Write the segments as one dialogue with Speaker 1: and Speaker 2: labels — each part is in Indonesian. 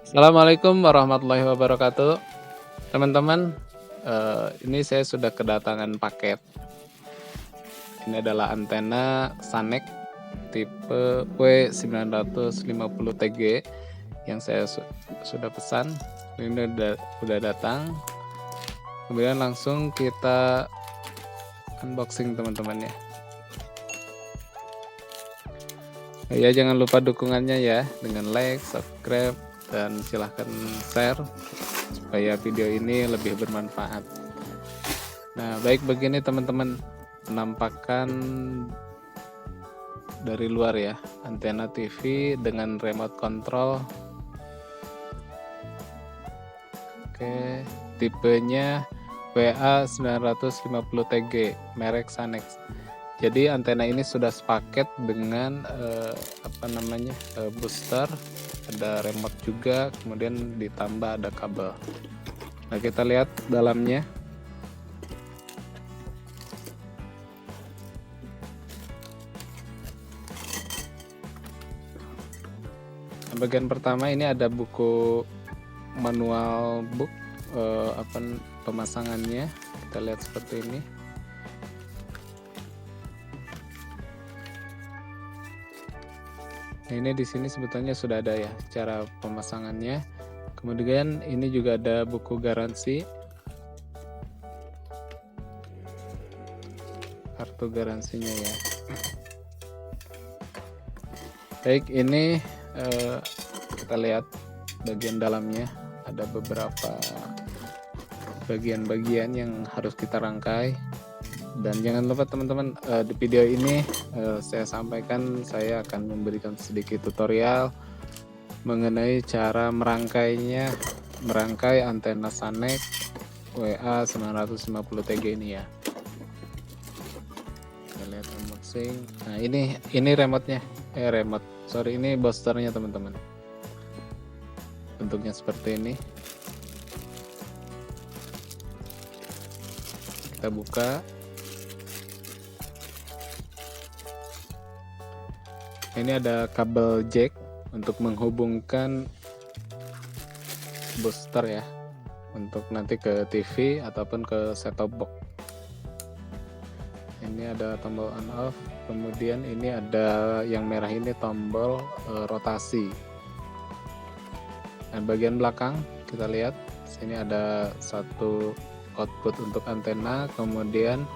Speaker 1: Assalamualaikum warahmatullahi wabarakatuh. Teman-teman, ini saya sudah kedatangan paket. Ini adalah antena SANEC tipe W950TG yang saya sudah pesan. Ini udah datang. Kemudian langsung kita unboxing teman-teman ya. Ya, jangan lupa dukungannya ya dengan like, subscribe, dan silahkan share supaya video ini lebih bermanfaat. Nah, baik begini teman-teman, penampakan dari luar ya, antena TV dengan remote control. Oke, tipenya WA950TG, merek SANEC. Jadi antena ini sudah sepaket dengan booster, ada remote juga, kemudian ditambah ada kabel. Nah, kita lihat dalamnya. Bagian pertama ini ada buku manual book pemasangannya. Kita lihat seperti ini. Nah, ini di sini sebetulnya sudah ada ya cara pemasangannya. Kemudian ini juga ada buku garansi, kartu garansinya ya. Baik, ini kita lihat bagian dalamnya, ada beberapa bagian-bagian yang harus kita rangkai. Dan jangan lupa teman-teman, di video ini saya sampaikan, saya akan memberikan sedikit tutorial mengenai cara merangkai antena SANEC WA950TG ini ya. Kita lihat unboxing. Nah, ini remote-nya. Ini boosternya teman-teman. Bentuknya seperti ini. Kita buka. Ini ada kabel jack untuk menghubungkan booster ya, untuk nanti ke TV ataupun ke set-top box. Ini ada tombol on off, kemudian ini ada yang merah ini tombol rotasi. Dan bagian belakang kita lihat, sini ada satu output untuk antena, kemudian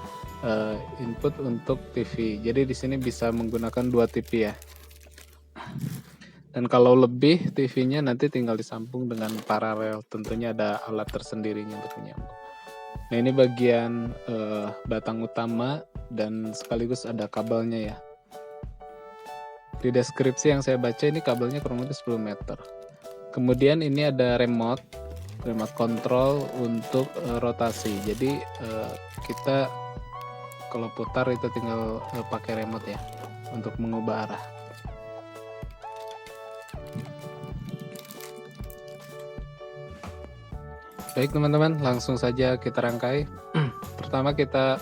Speaker 1: input untuk TV. Jadi di sini bisa menggunakan 2 TV ya. Dan kalau lebih TV-nya nanti tinggal disambung dengan paralel. Tentunya ada alat tersendirinya untuk menyambung. Nah, ini bagian batang utama dan sekaligus ada kabelnya ya. Di deskripsi yang saya baca ini kabelnya kurang lebih 10 meter. Kemudian ini ada remote control untuk rotasi. Jadi kita kalau putar itu tinggal pakai remote ya untuk mengubah arah. Baik teman-teman, langsung saja kita rangkai. Pertama kita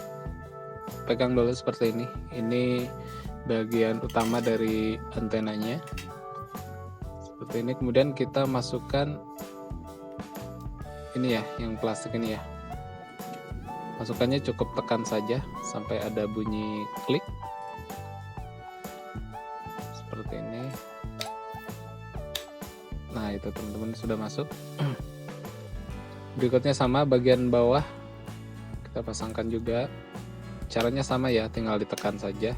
Speaker 1: pegang dulu seperti ini. Ini bagian utama dari antenanya. Seperti ini, kemudian kita masukkan ini ya, yang plastik ini ya. Masukannya cukup tekan saja sampai ada bunyi klik. Seperti ini. Nah, itu teman-teman sudah masuk. Berikutnya sama, bagian bawah kita pasangkan juga. Caranya sama ya, tinggal ditekan saja.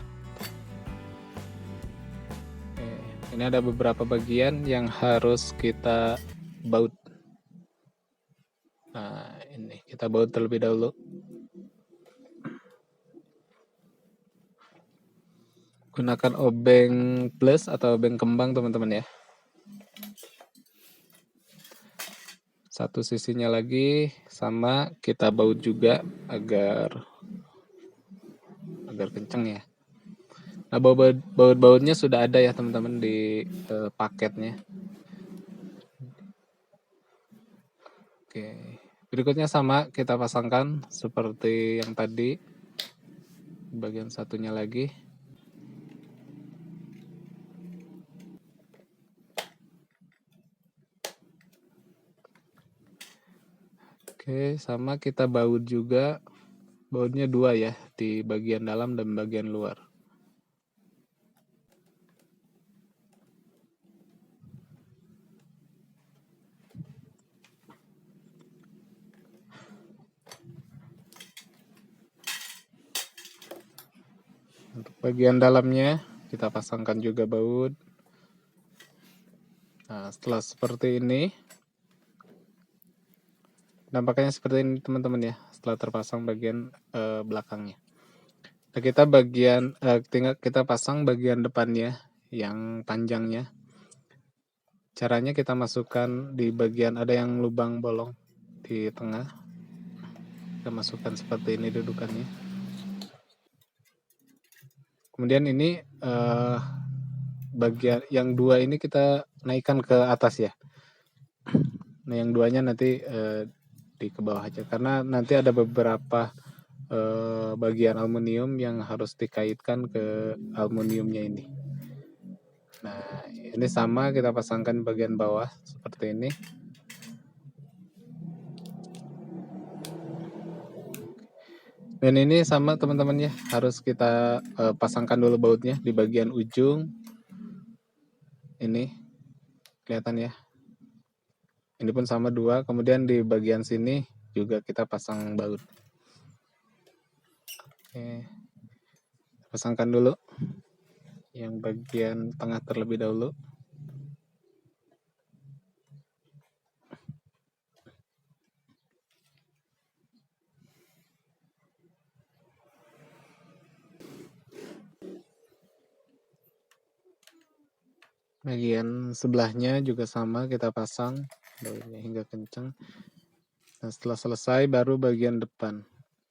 Speaker 1: Oke, ini ada beberapa bagian yang harus kita baut. Nah, ini kita baut terlebih dahulu. Gunakan obeng plus atau obeng kembang teman-teman ya. Satu sisinya lagi sama, kita baut juga agar kencang ya. Nah, baut-bautnya sudah ada ya teman-teman di paketnya. Oke, berikutnya sama, kita pasangkan seperti yang tadi. Bagian satunya lagi. Oke, sama kita baut juga. Bautnya 2 ya, di bagian dalam dan bagian luar. Untuk bagian dalamnya kita pasangkan juga baut. Nah, setelah seperti ini, nampaknya seperti ini teman-teman ya, setelah terpasang bagian belakangnya. Nah, tinggal kita pasang bagian depannya yang panjangnya. Caranya kita masukkan di bagian ada yang lubang bolong di tengah. Kita masukkan seperti ini dudukannya. Kemudian ini bagian yang 2 ini kita naikkan ke atas ya. Nah, yang 2-nya nanti di ke bawah aja karena nanti ada beberapa bagian aluminium yang harus dikaitkan ke aluminiumnya ini. Nah, ini sama kita pasangkan bagian bawah seperti ini. Dan ini sama teman-teman ya, harus kita pasangkan dulu bautnya di bagian ujung. Ini kelihatan ya. Ini pun sama 2, kemudian di bagian sini juga kita pasang baut. Oke. Pasangkan dulu yang bagian tengah terlebih dahulu. Bagian sebelahnya juga sama, kita pasang bautnya hingga kencang. Nah, setelah selesai baru bagian depan.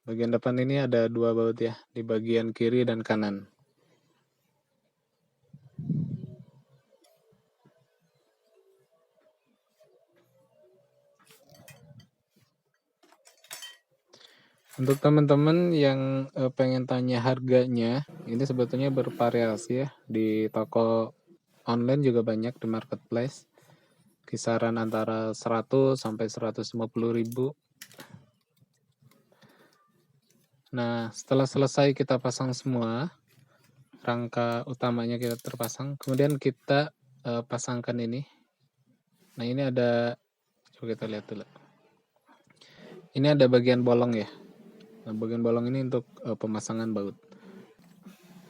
Speaker 1: Bagian depan ini ada 2 baut ya, di bagian kiri dan kanan. Untuk teman-teman yang pengen tanya harganya, ini sebetulnya bervariasi ya, di toko online juga banyak di marketplace. Kisaran antara 100 sampai 150.000. Nah, setelah selesai kita pasang semua, rangka utamanya kita terpasang, kemudian kita pasangkan ini. Nah, ini ada, coba kita lihat dulu. Ini ada bagian bolong ya. Nah, bagian bolong ini untuk pemasangan baut.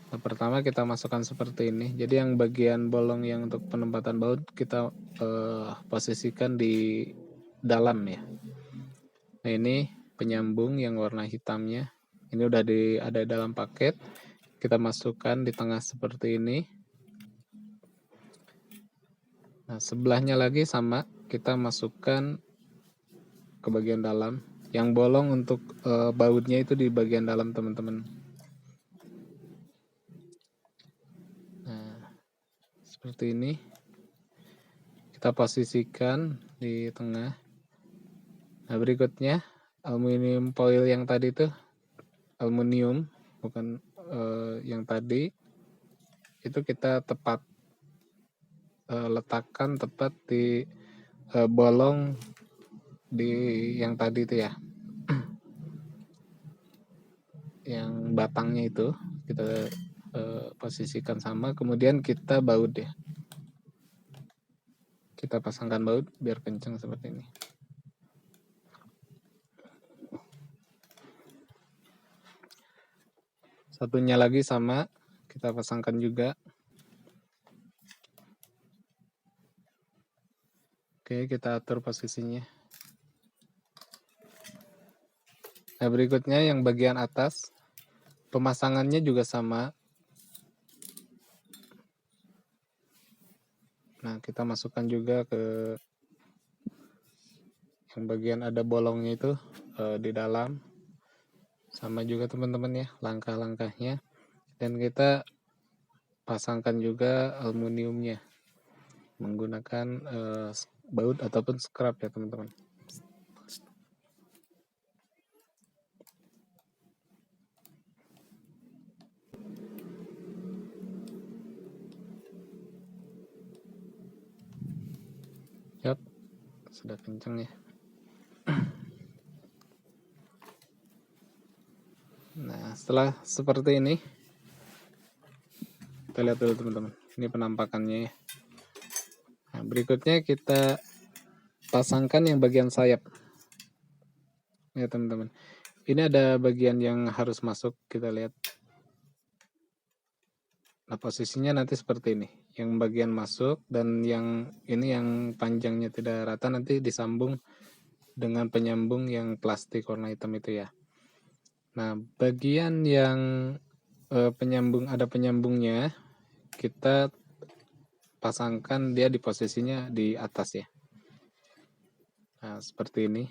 Speaker 1: Nah, pertama kita masukkan seperti ini. Jadi yang bagian bolong yang untuk penempatan baut kita posisikan di dalam ya. Nah, ini penyambung yang warna hitamnya. Ini udah ada dalam paket. Kita masukkan di tengah seperti ini. Nah, sebelahnya lagi sama, kita masukkan ke bagian dalam. Yang bolong untuk bautnya itu di bagian dalam teman-teman. Nah, seperti ini. Kita posisikan di tengah. Nah, berikutnya aluminium foil yang tadi itu aluminium, bukan yang tadi itu kita letakkan tepat di bolong di yang tadi itu ya, yang batangnya itu kita posisikan sama, kemudian kita baut ya, kita pasangkan baut biar kencang seperti ini. Satunya lagi sama, kita pasangkan juga. Oke, kita atur posisinya. Nah, berikutnya yang bagian atas, pemasangannya juga sama. Nah, kita masukkan juga ke yang bagian ada bolongnya itu di dalam. Sama juga teman-teman ya, langkah-langkahnya. Dan kita pasangkan juga aluminiumnya menggunakan baut ataupun scrap ya teman-teman. Yap, sudah kencang ya. Nah, setelah seperti ini, kita lihat dulu teman-teman. Ini penampakannya ya. Nah, berikutnya kita pasangkan yang bagian sayap. Ya teman-teman. Ini ada bagian yang harus masuk, kita lihat. Nah, posisinya nanti seperti ini. Yang bagian masuk dan yang ini yang panjangnya tidak rata nanti disambung dengan penyambung yang plastik warna hitam itu ya. Nah, bagian yang ada penyambungnya, kita pasangkan dia di posisinya di atas ya. Nah, seperti ini.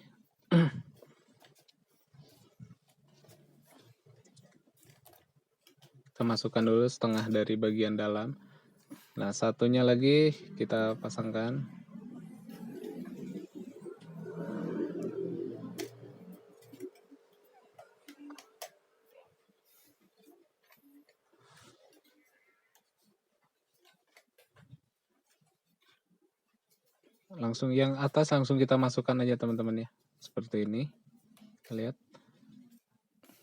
Speaker 1: Kita masukkan dulu setengah dari bagian dalam. Nah, satunya lagi kita pasangkan. Langsung yang atas langsung kita masukkan aja teman-teman ya. Seperti ini. Kita lihat.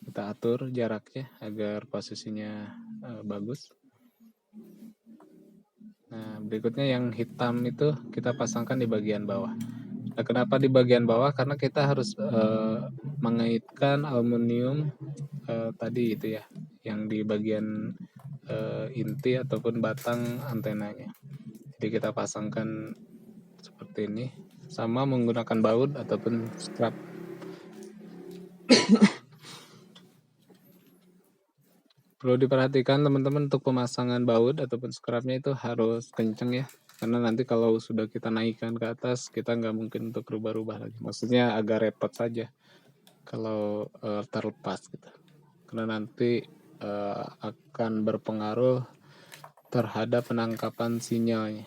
Speaker 1: Kita atur jaraknya agar posisinya bagus. Nah, berikutnya yang hitam itu kita pasangkan di bagian bawah. Nah, kenapa di bagian bawah? Karena kita harus mengaitkan aluminium tadi itu ya, yang di bagian inti ataupun batang antenanya. Jadi kita pasangkan seperti ini, sama menggunakan baut ataupun strap. Perlu diperhatikan teman-teman untuk pemasangan baut ataupun scrapnya itu harus kenceng ya, karena nanti kalau sudah kita naikkan ke atas kita nggak mungkin untuk rubah-rubah lagi, maksudnya agak repot saja kalau terlepas gitu, karena nanti akan berpengaruh terhadap penangkapan sinyalnya.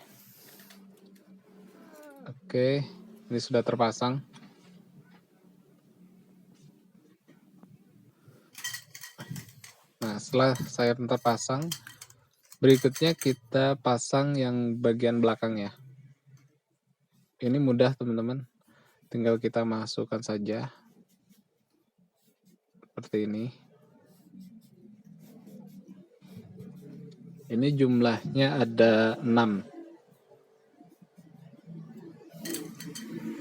Speaker 1: Oke, ini sudah terpasang. Nah, setelah sayap terpasang, berikutnya kita pasang yang bagian belakang ya. Ini mudah teman-teman, tinggal kita masukkan saja seperti ini. Ini jumlahnya ada 6.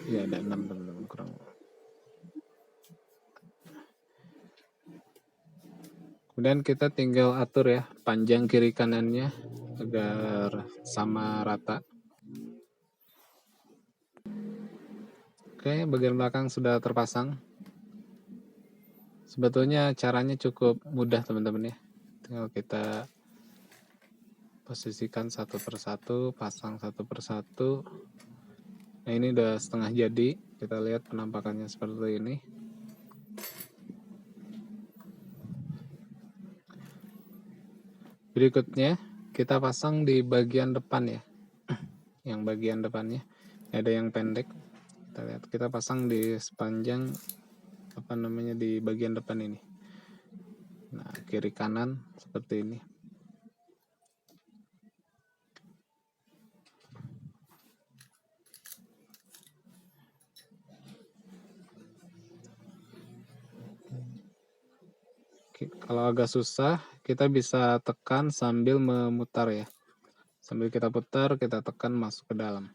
Speaker 1: Ya, ada 6 teman-teman kurang. Kemudian kita tinggal atur ya panjang kiri kanannya agar sama rata. Oke, bagian belakang sudah terpasang. Sebetulnya caranya cukup mudah teman-teman ya. Tinggal kita posisikan satu persatu, pasang satu persatu. Nah, ini udah setengah jadi. Kita lihat penampakannya seperti ini. Berikutnya kita pasang di bagian depan ya. Yang bagian depannya ada yang pendek. Kita lihat, kita pasang di sepanjang di bagian depan ini. Nah, kiri kanan seperti ini. Kalau agak susah, kita bisa tekan sambil memutar ya. Sambil kita putar, kita tekan masuk ke dalam.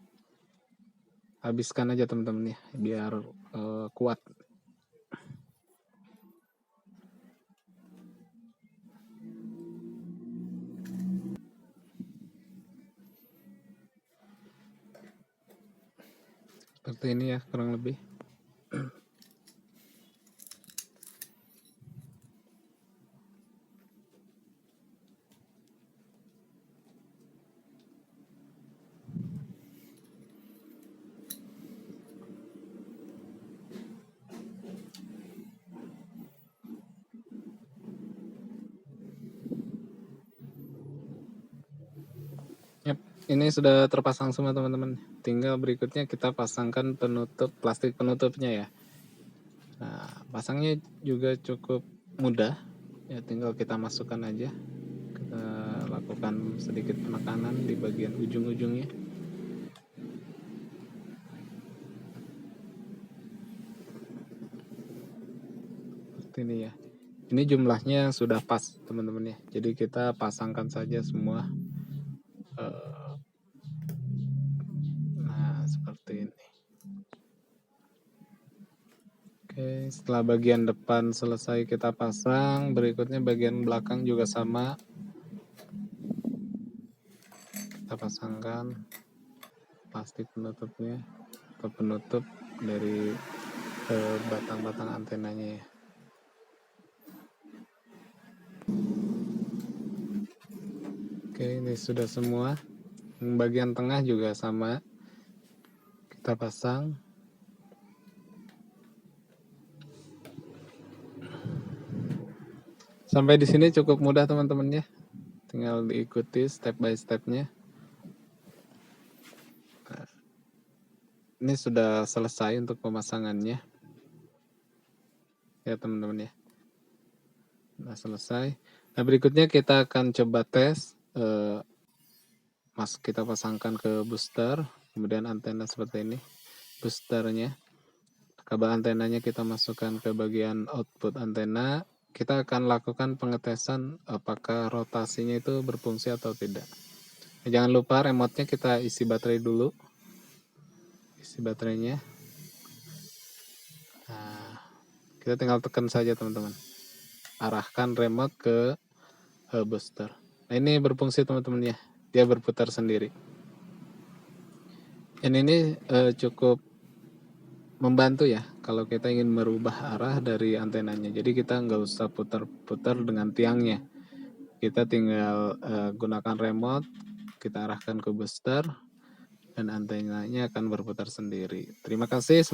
Speaker 1: Habiskan aja teman-teman ya, biar kuat. Seperti ini ya, kurang lebih. Yap, ini sudah terpasang semua teman-teman. Tinggal berikutnya kita pasangkan penutup, plastik penutupnya ya. Nah, pasangnya juga cukup mudah. Ya, tinggal kita masukkan aja. Kita lakukan sedikit penekanan di bagian ujung-ujungnya. Seperti ini ya. Ini jumlahnya sudah pas teman-teman ya. Jadi kita pasangkan saja semua. Nah, seperti ini. Oke, setelah bagian depan selesai kita pasang, berikutnya bagian belakang juga sama. Kita pasangkan plastik penutupnya atau penutup dari batang-batang antenanya ya. Oke, ini sudah semua. Bagian tengah juga sama. Kita pasang. Sampai di sini cukup mudah teman-teman ya. Tinggal diikuti step by stepnya. Nah, ini sudah selesai untuk pemasangannya. Ya teman-teman ya. Sudah selesai. Nah berikutnya kita akan coba tes. Kita pasangkan ke booster. Kemudian antena seperti ini. Boosternya. Kabel antenanya kita masukkan ke bagian output antena. Kita akan lakukan pengetesan apakah rotasinya itu berfungsi atau tidak. Jangan lupa remote-nya kita isi baterai dulu. Isi baterainya. Nah, kita tinggal tekan saja teman-teman. Arahkan remote ke booster. Nah ini berfungsi teman-teman ya. Dia berputar sendiri. Dan ini cukup membantu ya kalau kita ingin merubah arah dari antenanya. Jadi kita nggak usah putar-putar dengan tiangnya. Kita tinggal gunakan remote, kita arahkan ke booster, dan antenanya akan berputar sendiri. Terima kasih.